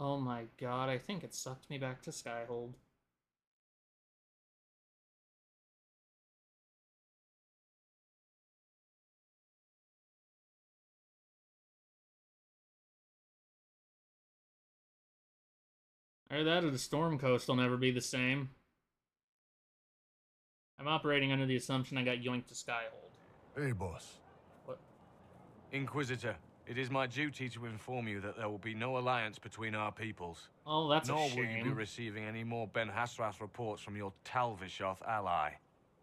Oh my god, I think it sucked me back to Skyhold. Either that or the Storm Coast will never be the same. I'm operating under the assumption I got yoinked to Skyhold. Hey, boss. What? Inquisitor, it is my duty to inform you that there will be no alliance between our peoples. Oh, that's a Nor shame. will you be receiving any more Ben Hasrath reports from your Talvishoth ally.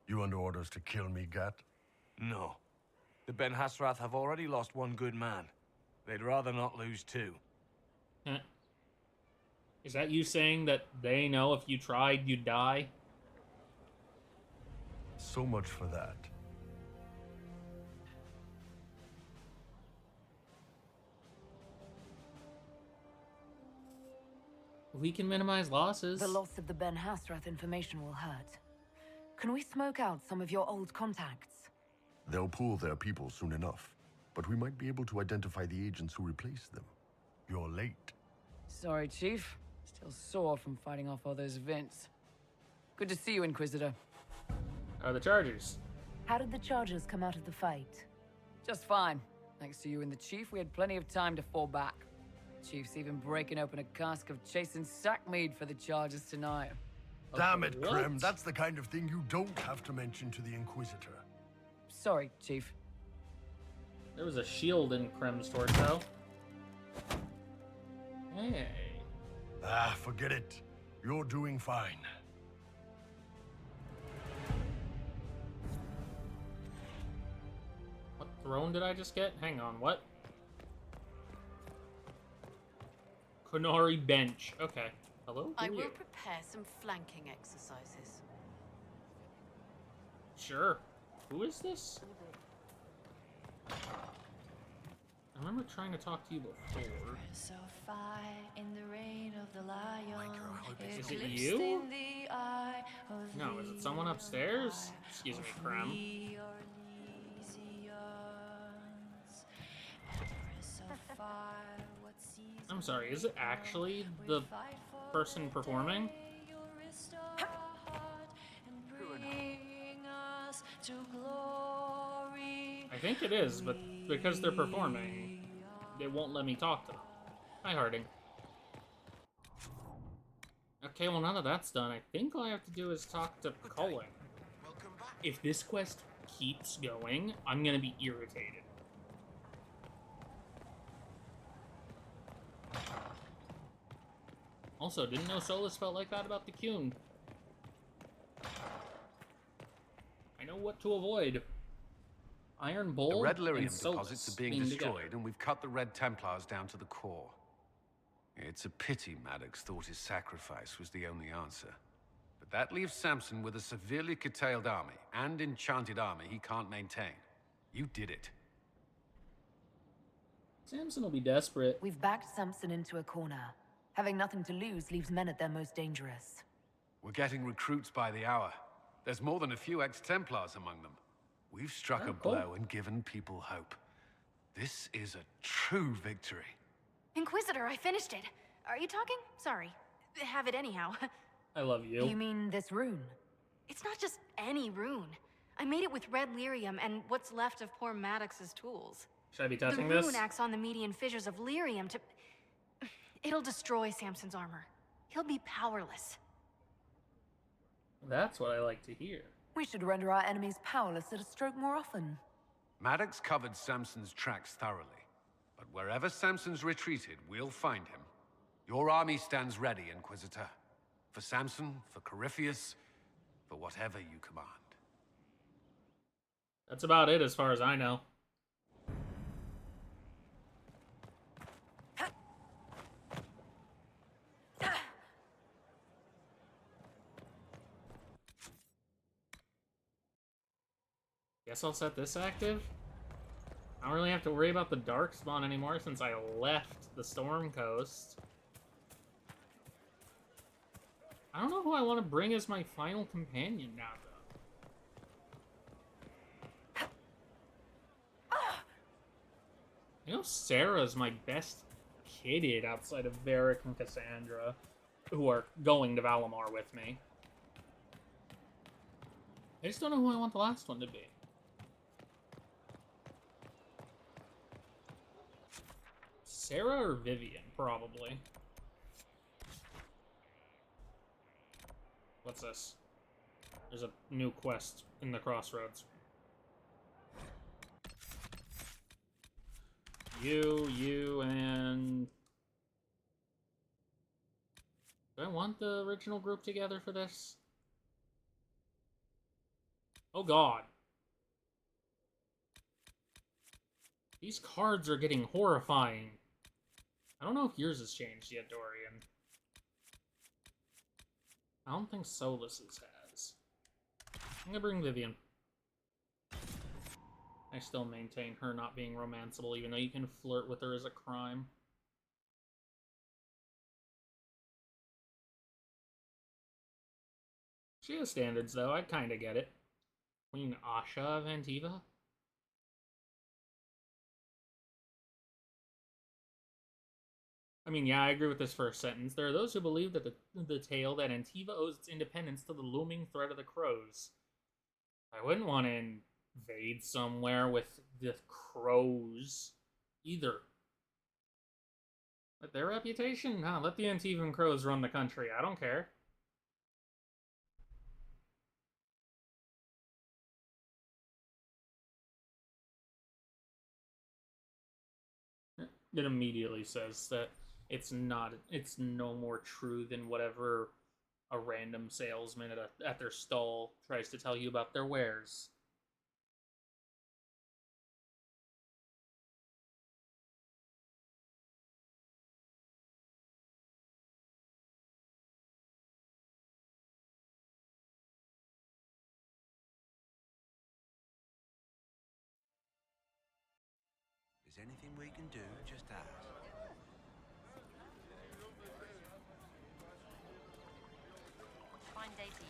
You under orders to kill me, Gat? No. The Ben Hasrath have already lost one good man. They'd rather not lose two. Is that you saying that they know if you tried, you'd die? So much for that. We can minimize losses. The loss of the Ben Hasrath information will hurt. Can we smoke out some of your old contacts? They'll pull their people soon enough, but we might be able to identify the agents who replaced them. You're late. Sorry, Chief. Still sore from fighting off all those vents. Good to see you, Inquisitor. Are the Chargers? How did the Chargers come out of the fight? Just fine. Thanks to you and the Chief, we had plenty of time to fall back. Chief's even breaking open a cask of chasing sackmead for the Chargers tonight. Damn it, What? Krem. That's the kind of thing you don't have to mention to the Inquisitor. Sorry, Chief. There was a shield in Krem's torso. Hey. Ah, forget it. You're doing fine. What throne did I just get? Hang on, what? Qunari bench. Okay. Hello? I Who are will you? prepare some flanking exercises. Sure. Who is this? I remember trying to talk to you before. So far in the reign of the lion, Is it eclipsed you? in the eye of No, is it the someone upstairs? Excuse me, Krem. the Orlesians. Empress of fire, what season I'm sorry, is it actually we the fight for person performing? you'll restore heart and bring us to glory. I think it is, but because they're performing, it won't let me talk to them. Hi, Harding. Okay, well, now that that's done, I think all I have to do is talk to Cullen. If this quest keeps going, I'm gonna be irritated. Also, didn't know Solus felt like that about the Qun. I know what to avoid. Iron Bowl The red lyrium and Solus deposits are being being destroyed, together. and we've cut the Red Templars down to the core. It's a pity Maddox thought his sacrifice was the only answer. But that leaves Samson with a severely curtailed army, and enchanted army he can't maintain. You did it. Samson will be desperate. We've backed Samson into a corner. Having nothing to lose leaves men at their most dangerous. We're getting recruits by the hour. There's more than a few ex-Templars among them. We've struck Oh, a cool. blow and given people hope. This is a true victory. Inquisitor, I finished it. Are you talking? Sorry. Have it anyhow. I love you. You mean this rune? It's not just any rune. I made it with red lyrium and what's left of poor Maddox's tools. Should I be The touching rune this? acts on the median fissures of lyrium to... It'll destroy Samson's armor. He'll be powerless. That's what I like to hear. We should render our enemies powerless at a stroke more often. Maddox covered Samson's tracks thoroughly. But wherever Samson's retreated, we'll find him. Your army stands ready, Inquisitor. For Samson, for Corypheus, for whatever you command. That's about it as far as I know. Guess I'll set this active. I don't really have to worry about the dark spawn anymore since I left the Storm Coast. I don't know who I want to bring as my final companion now, though. I know Sarah's my best kidded outside of Varric and Cassandra, who are going to Valimar with me. I just don't know who I want the last one to be. Sarah or Vivian, probably. What's this? There's a new quest in the crossroads. You, and... Do I want the original group together for this? Oh god. These cards are getting horrifying. I don't know if yours has changed yet, Dorian. I don't think Solus's has. I'm gonna bring Vivian. I still maintain her not being romanceable, even though you can flirt with her as a crime. She has standards, though. I kinda get it. Queen Asha of Antiva? I mean, yeah, I agree with this first sentence. There are those who believe that the tale that Antiva owes its independence to the looming threat of the crows. I wouldn't want to invade somewhere with the crows either. But their reputation? Huh, let the Antivan crows run the country. I don't care. It immediately says that it's no more true than whatever a random salesman at their stall tries to tell you about their wares. Is anything we can do? Just ask. Fine day to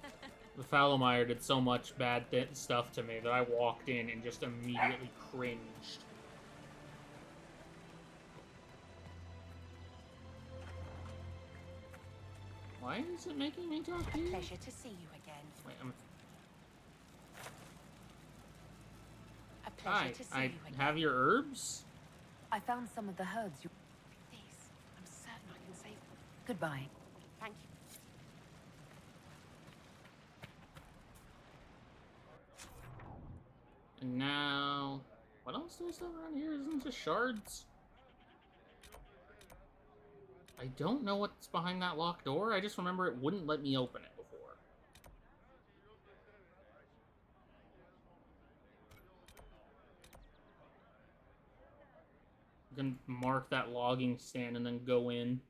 you. The Falomire did so much bad stuff to me that I walked in and just immediately cringed. Why is it making me talk to you? Pleasure to see you again. Wait, A pleasure Hi, to see I you again. have your herbs? I found some of the herbs you... These. I'm certain I can save them. Goodbye. Thank you. And now... What else do I still have around here? Isn't it just shards? I don't know what's behind that locked door. I just remember it wouldn't let me open it before. I'm gonna mark that logging stand and then go in.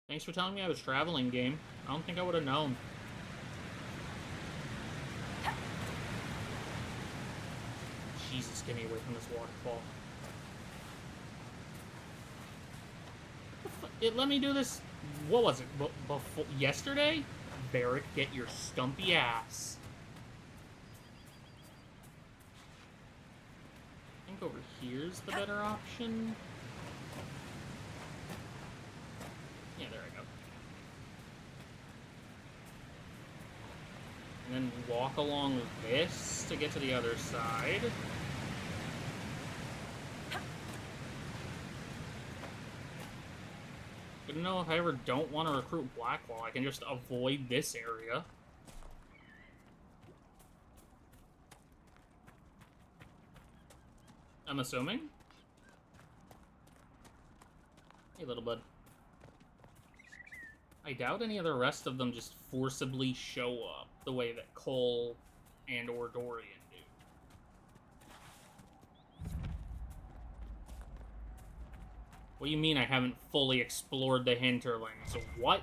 Thanks for telling me I was traveling, game. I don't think I would have known. Jesus, get me away from this waterfall. It let me do this... What was it? Before yesterday? Varric, get your stumpy ass. I think over here's the better option. Yeah, there I go. And then walk along this to get to the other side. Good to know if I ever don't want to recruit Blackwall, I can just avoid this area. I'm assuming. Hey, little bud. I doubt any of the rest of them just forcibly show up the way that Cole and or Dorian do. What do you mean I haven't fully explored the hinterlands? What?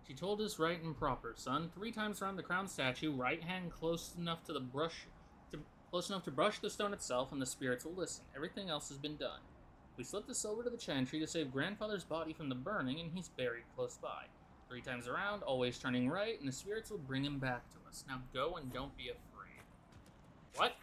She told us right and proper, son. 3 times around the crown statue, right hand close enough to brush the stone itself, and the spirits will listen. Everything else has been done. We slipped the silver to the chantry to save grandfather's body from the burning, and he's buried close by. 3 times around, always turning right, and the spirits will bring him back to us. Now go and don't be afraid. What?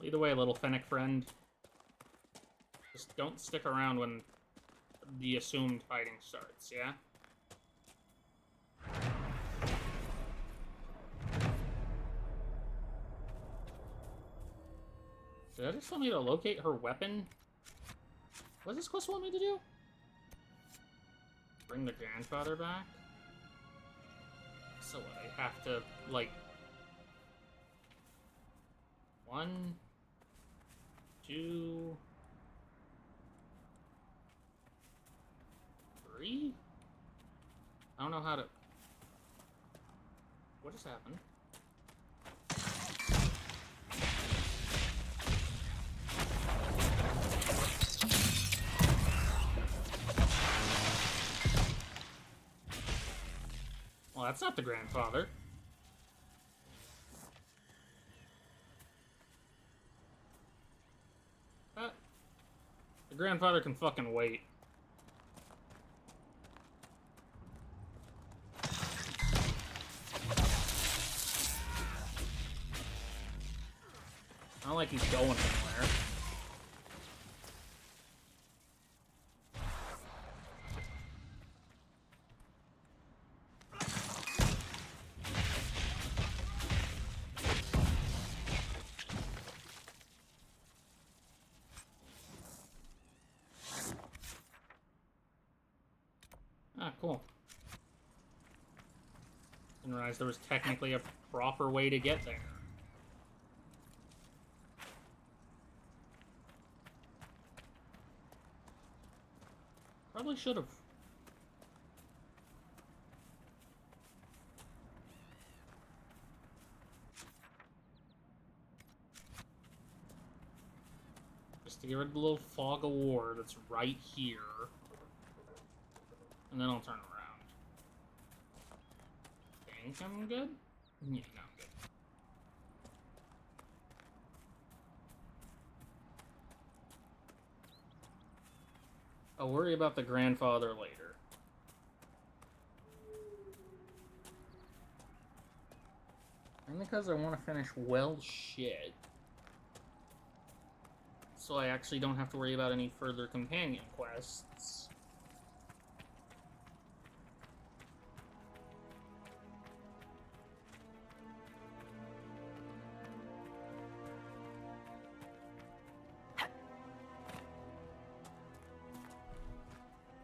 Lead the way, little Fennec friend. Just don't stick around when the assumed fighting starts, yeah? Did that just want me to locate her weapon? What does this quest want me to do? Bring the grandfather back? So what, I have to, like... 1, 2... 3? I don't know how to... What just happened? Well, that's not the grandfather. The grandfather can fucking wait. Not like he's going anywhere. Ah, cool. Didn't realize there was technically a proper way to get there. Probably should have. Just to get rid of the little fog of war that's right here. And then I'll turn around. Think I'm good? Yeah, no, I'm good. I'll worry about the grandfather later. And because I want to finish well shit. So I actually don't have to worry about any further companion quests.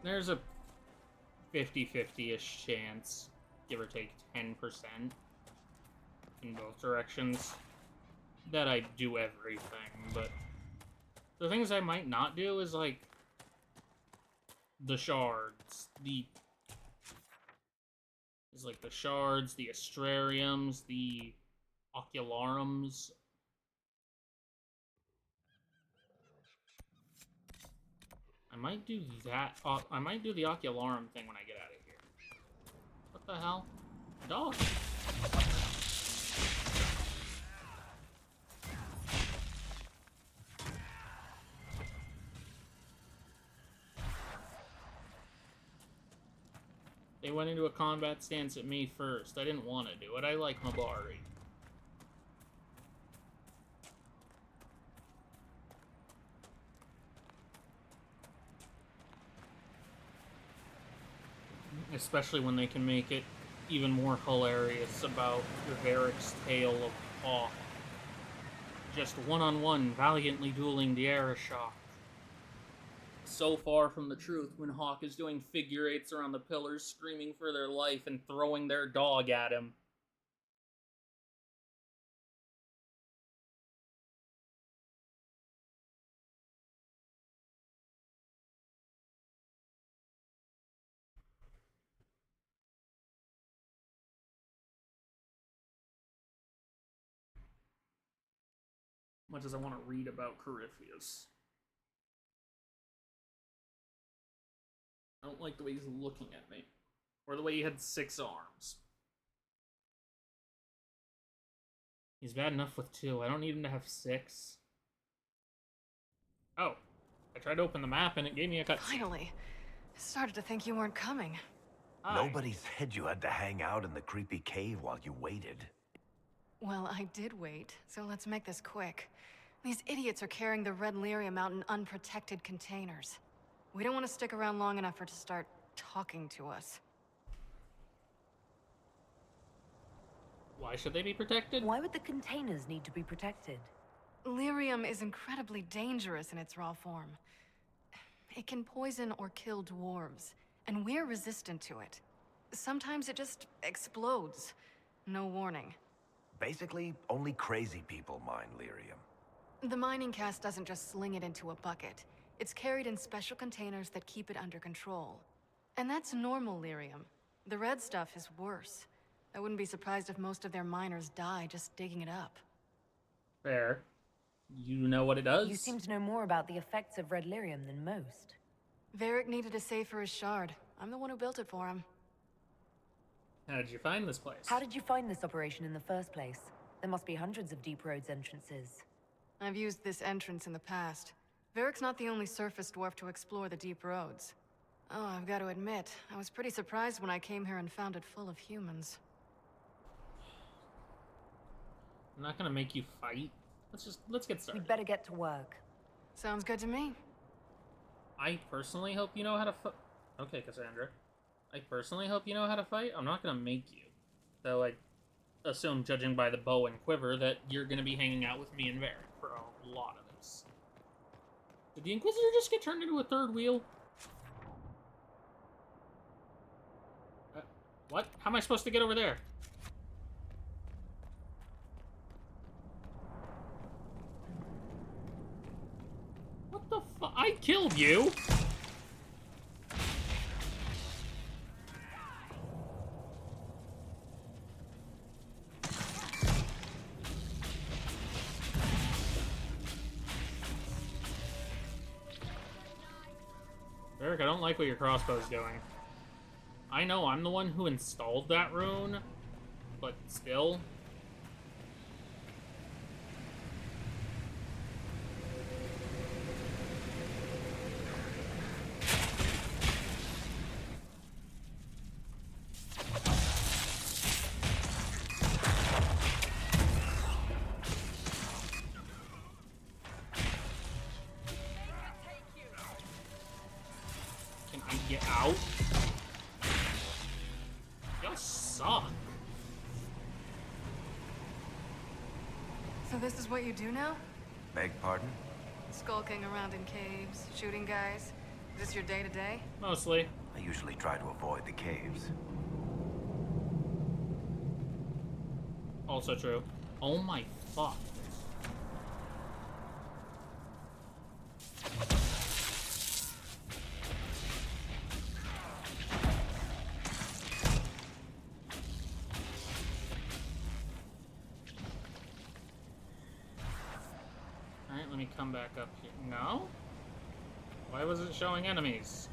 There's a 50-50-ish chance, give or take 10% in both directions, that I do everything, but the things I might not do is, like, the shards, the shards, the astrariums, the ocularums. I might do that. I might do the ocularum thing when I get out of here. What the hell? Dog. They went into a combat stance at me first. I didn't want to do it. I like Mabari. Especially when they can make it even more hilarious about Varric's tale of Hawk. Just one-on-one, valiantly dueling the Arashok. So far from the truth when Hawk is doing figure eights around the pillars, screaming for their life and throwing their dog at him. Much as I want to read about Corypheus. I don't like the way he's looking at me. Or the way he had 6 arms. He's bad enough with 2. I don't need him to have 6. Oh. I tried to open the map and it gave me a cut. Finally. I started to think you weren't coming. Hi. Nobody said you had to hang out in the creepy cave while you waited. Well, I did wait, so let's make this quick. These idiots are carrying the red lyrium out in unprotected containers. We don't want to stick around long enough for it to start talking to us. Why should they be protected? Why would the containers need to be protected? Lyrium is incredibly dangerous in its raw form. It can poison or kill dwarves, and we're resistant to it. Sometimes it just explodes. No warning. Basically, only crazy people mine lyrium. The mining cast doesn't just sling it into a bucket. It's carried in special containers that keep it under control. And that's normal lyrium. The red stuff is worse. I wouldn't be surprised if most of their miners die just digging it up. Fair. You know what it does? You seem to know more about the effects of red lyrium than most. Varric needed a safe for his shard. I'm the one who built it for him. How did you find this place? How did you find this operation in the first place? There must be hundreds of deep roads entrances. I've used this entrance in the past. Varric's not the only surface dwarf to explore the deep roads. Oh, I've got to admit, I was pretty surprised when I came here and found it full of humans. I'm not gonna make you fight. Let's get started. We'd better get to work. Sounds good to me. I personally hope you know how to fight. Okay, Cassandra. I personally hope you know how to fight. I'm not gonna make you. Though I assume, judging by the bow and quiver, that you're gonna be hanging out with me and Varric for a lot of this. Did the Inquisitor just get turned into a third wheel? What? How am I supposed to get over there? What the fuck? I killed you! Varric, I don't like what your crossbow's doing. I know I'm the one who installed that rune, but still. Can I get out? Y'all suck. So this is what you do now? Beg pardon? Skulking around in caves, shooting guys? Is this your day-to-day? Mostly. I usually try to avoid the caves. Also true. Oh my fuck. Alright, let me come back up here. No? Why was it showing enemies?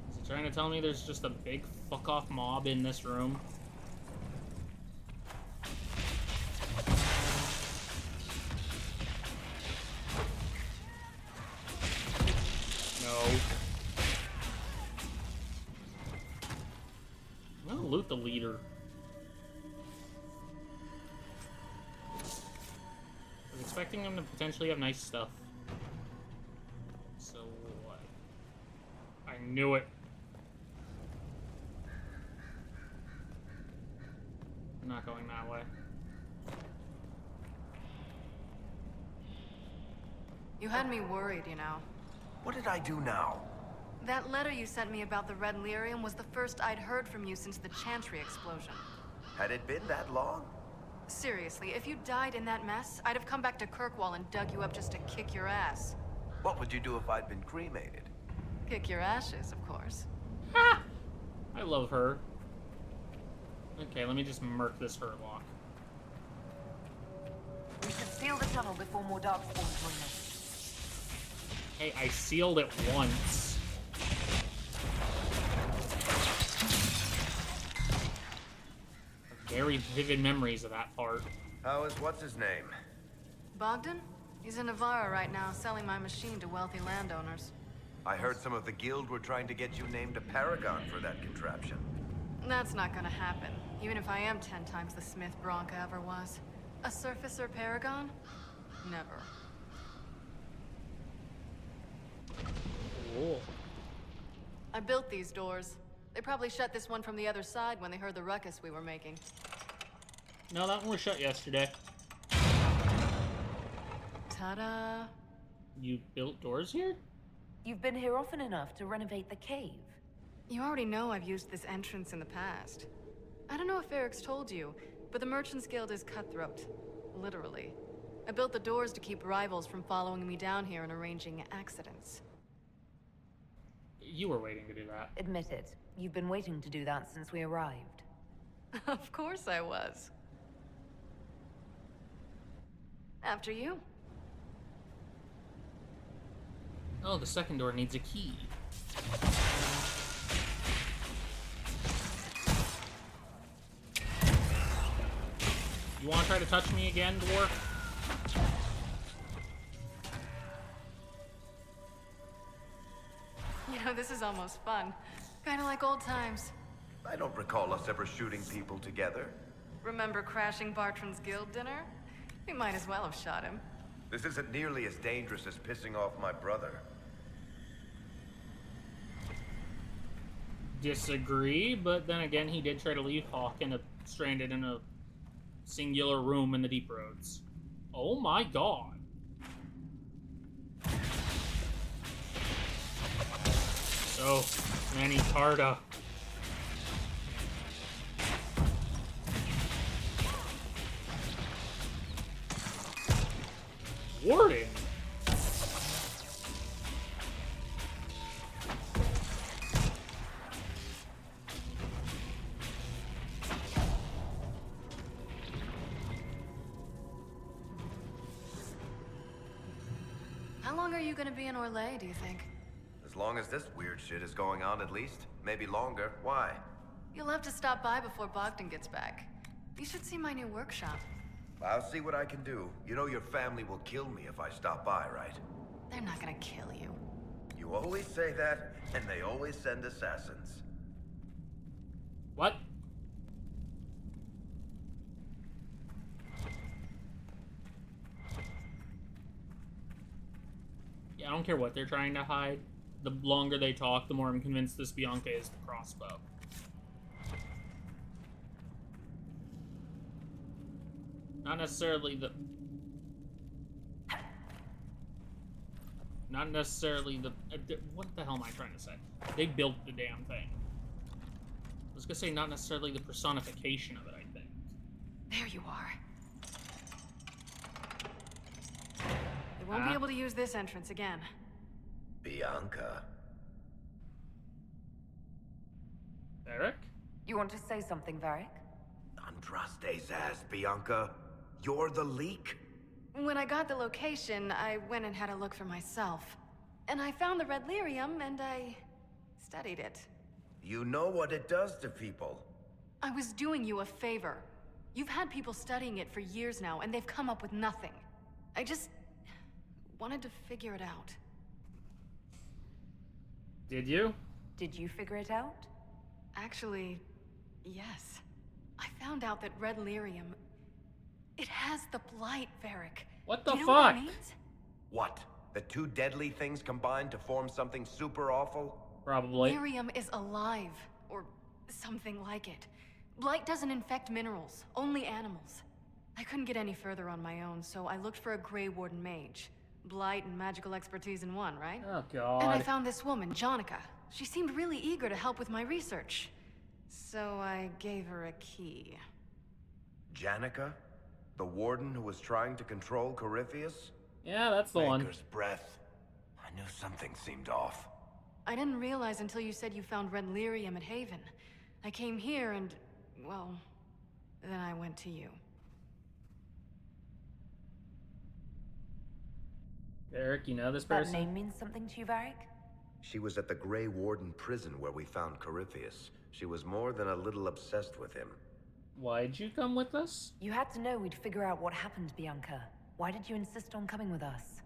Is it trying to tell me there's just a big fuck-off mob in this room? No. I'm gonna loot the leader. I was expecting them to potentially have nice stuff. So what? I knew it. I'm not going that way. You had me worried, you know. What did I do now? That letter you sent me about the red lyrium was the first I'd heard from you since the Chantry explosion. Had it been that long? Seriously, if you died in that mess, I'd have come back to Kirkwall and dug you up just to kick your ass. What would you do if I'd been cremated? Kick your ashes, of course. Ha! I love her. Okay, let me just murk this hurtlock. We should seal the tunnel before more darkspawn join us. Hey, I sealed it once. Very vivid memories of that part. How is what's his name? Bogdan? He's in Navarra right now, selling my machine to wealthy landowners. I heard some of the guild were trying to get you named a paragon for that contraption. That's not gonna happen, even if I am 10 times the Smith Bronca ever was. A surfacer paragon? Never. Cool. I built these doors. They probably shut this one from the other side when they heard the ruckus we were making. No, that one was shut yesterday. Ta-da! You built doors here? You've been here often enough to renovate the cave. You already know I've used this entrance in the past. I don't know if Eric's told you, but the Merchants Guild is cutthroat. Literally. I built the doors to keep rivals from following me down here and arranging accidents. You were waiting to do that. Admit it, you've been waiting to do that since we arrived. Of course I was. After you. Oh, the second door needs a key. You want to try to touch me again, dwarf? You know, this is almost fun. Kinda like old times. I don't recall us ever shooting people together. Remember crashing Bartran's guild dinner? We might as well have shot him. This isn't nearly as dangerous as pissing off my brother. Disagree, but then again, he did try to leave Hawk stranded in a singular room in the Deep Roads. Oh my god. So many Carta. Warden. How long are you gonna be in Orlais, do you think? As long as this weird shit is going on, at least. Maybe longer. Why? You'll have to stop by before Bogdan gets back. You should see my new workshop. I'll see what I can do. You know your family will kill me if I stop by, right? They're not gonna kill you. You always say that, and they always send assassins. What? Yeah, I don't care what they're trying to hide. The longer they talk, the more I'm convinced this Bianca is the crossbow. Not necessarily the... Not necessarily the... what the hell am I trying to say? They built the damn thing. I was gonna say not necessarily the personification of it, I think. There you are. You won't be able to use this entrance again. Bianca. Eric? You want to say something, Varric? Andraste's ass, Bianca. You're the leak? When I got the location, I went and had a look for myself. And I found the red lyrium, and I studied it. You know what it does to people. I was doing you a favor. You've had people studying it for years now, and they've come up with nothing. I just wanted to figure it out. Did you? Did you figure it out? Actually, yes. I found out that red lyrium... it has the blight, Varric. What the Do you fuck? know what it means? What? The two deadly things combined to form something super awful? Probably. Lyrium is alive, or something like it. Blight doesn't infect minerals, only animals. I couldn't get any further on my own, so I looked for a Grey Warden mage. Blight and magical expertise in one, right? Oh god. And I found this woman, Jonica. She seemed really eager to help with my research. So I gave her a key. Janica? The warden who was trying to control Corypheus? Yeah, that's the one. Maker's breath. I knew something seemed off. I didn't realize until you said you found red lyrium at Haven. I came here and, well, then I went to you. Eric, you know this That person? name means something to you, Varric? She was at the Grey Warden prison where we found Corypheus. She was more than a little obsessed with him. Why'd you come with us? You had to know we'd figure out what happened, Bianca. Why did you insist on coming with us?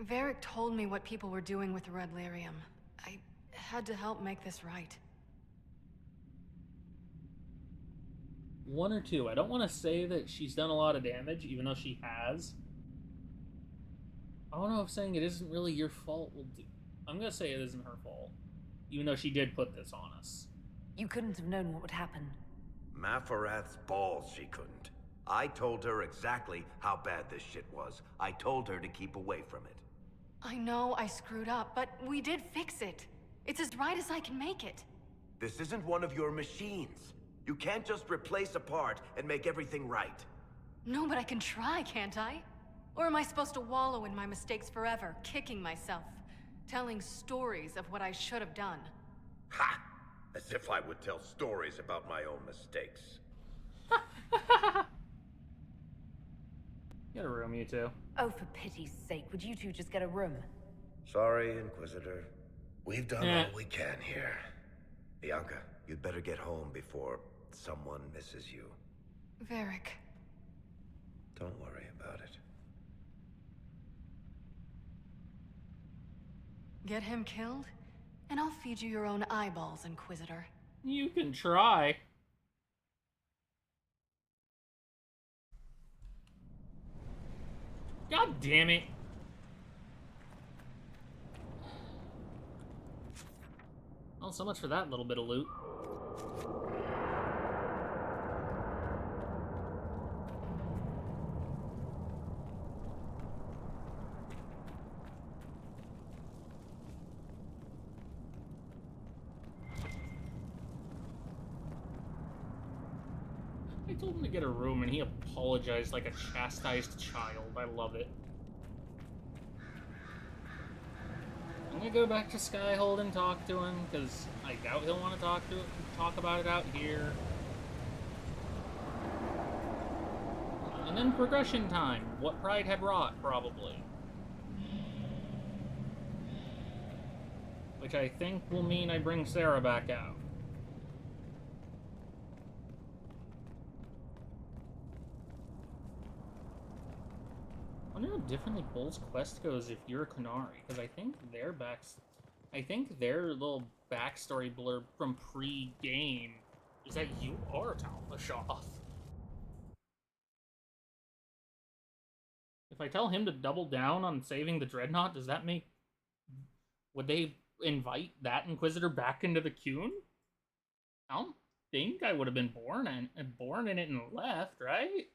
Varric told me what people were doing with the Red Lyrium. I had to help make this right. One or two. I don't want to say that she's done a lot of damage, even though she has. I don't know if saying it isn't really your fault will do. I'm going to say it isn't her fault, even though she did put this on us. You couldn't have known what would happen. Mafarath's balls she couldn't. I told her exactly how bad this shit was. I told her to keep away from it. I know I screwed up, but we did fix it. It's as right as I can make it. This isn't one of your machines. You can't just replace a part and make everything right. No, but I can try, can't I? Or am I supposed to wallow in my mistakes forever, kicking myself, telling stories of what I should have done? Ha! As if I would tell stories about my own mistakes. Get a room, you two. Oh, for pity's sake, would you two just get a room? Sorry, Inquisitor. We've done Eh. all we can here. Bianca, you'd better get home before someone misses you. Varric. Don't worry about it. Get him killed, and I'll feed you your own eyeballs, Inquisitor. You can try. God damn it. Well, so much for that little bit of loot. I told him to get a room and he apologized like a chastised child. I love it. I'm gonna go back to Skyhold and talk to him, because I doubt he'll want to talk about it out here. And then progression time. What Pride had wrought, probably. Which I think will mean I bring Sarah back out. I wonder how differently Bull's quest goes if you're a Qunari, because I think their little backstory blurb from pre-game is that you are Tal Fashoth. If I tell him to double down on saving the Dreadnought, does that make... Would they invite that Inquisitor back into the Qun? I don't think I would have been born in it and left, right?